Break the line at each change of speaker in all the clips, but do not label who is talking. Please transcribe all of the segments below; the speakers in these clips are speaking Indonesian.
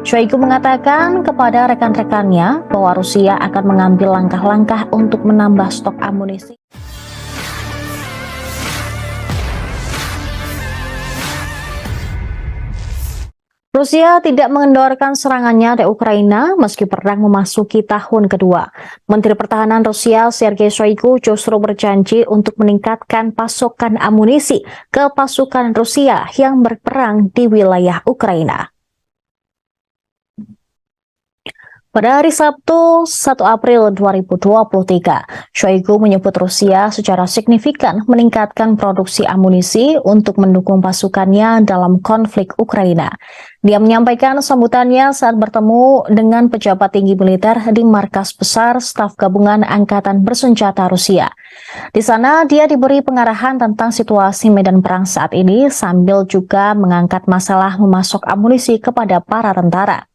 Shoigu mengatakan kepada rekan-rekannya bahwa Rusia akan mengambil langkah-langkah untuk menambah stok amunisi. Rusia tidak mengendorkan serangannya di Ukraina meski perang memasuki tahun kedua. Menteri Pertahanan Rusia Sergei Shoigu justru berjanji untuk meningkatkan pasokan amunisi ke pasukan Rusia yang berperang di wilayah Ukraina. Pada hari Sabtu, 1 April 2023, Shoigu menyebut Rusia secara signifikan meningkatkan produksi amunisi untuk mendukung pasukannya dalam konflik Ukraina. Dia menyampaikan sambutannya saat bertemu dengan pejabat tinggi militer di markas besar Staf Gabungan Angkatan Bersenjata Rusia. Di sana, dia diberi pengarahan tentang situasi medan perang saat ini sambil juga mengangkat masalah memasok amunisi kepada para tentara.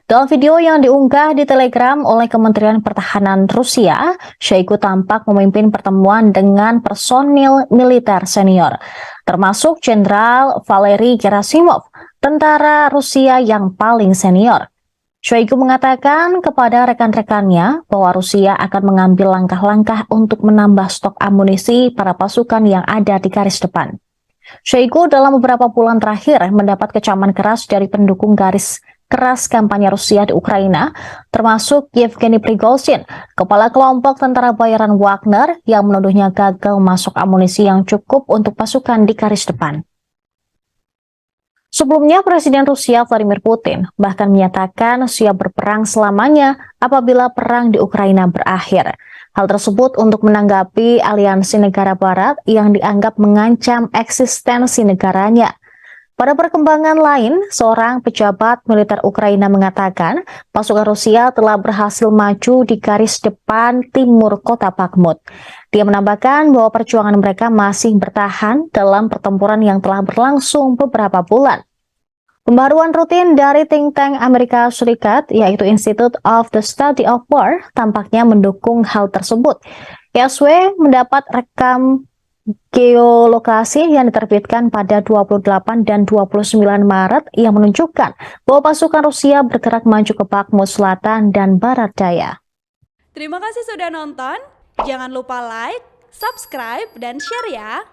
Dalam video yang diunggah di Telegram oleh Kementerian Pertahanan Rusia, Shoigu tampak memimpin pertemuan dengan personil militer senior, termasuk Jenderal Valery Gerasimov, tentara Rusia yang paling senior. Shoigu mengatakan kepada rekan-rekannya bahwa Rusia akan mengambil langkah-langkah untuk menambah stok amunisi para pasukan yang ada di garis depan. Shoigu dalam beberapa bulan terakhir mendapat kecaman keras dari pendukung garis keras kampanye Rusia di Ukraina, termasuk Yevgeny Prigozhin, kepala kelompok tentara bayaran Wagner yang menuduhnya gagal masuk amunisi yang cukup untuk pasukan di garis depan. Sebelumnya, Presiden Rusia Vladimir Putin bahkan menyatakan siap berperang selamanya apabila perang di Ukraina berakhir. Hal tersebut untuk menanggapi aliansi negara barat yang dianggap mengancam eksistensi negaranya. Pada perkembangan lain, seorang pejabat militer Ukraina mengatakan pasukan Rusia telah berhasil maju di garis depan timur kota Bakhmut. Dia menambahkan bahwa perjuangan mereka masih bertahan dalam pertempuran yang telah berlangsung beberapa bulan. Pembaruan rutin dari think tank Amerika Serikat, yaitu Institute of the Study of War, tampaknya mendukung hal tersebut. ISW mendapat rekam geolokasi yang diterbitkan pada 28 dan 29 Maret yang menunjukkan bahwa pasukan Rusia bergerak maju ke Bakhmut Selatan dan Barat Daya.
Terima kasih sudah nonton. Jangan lupa like, subscribe, dan share ya.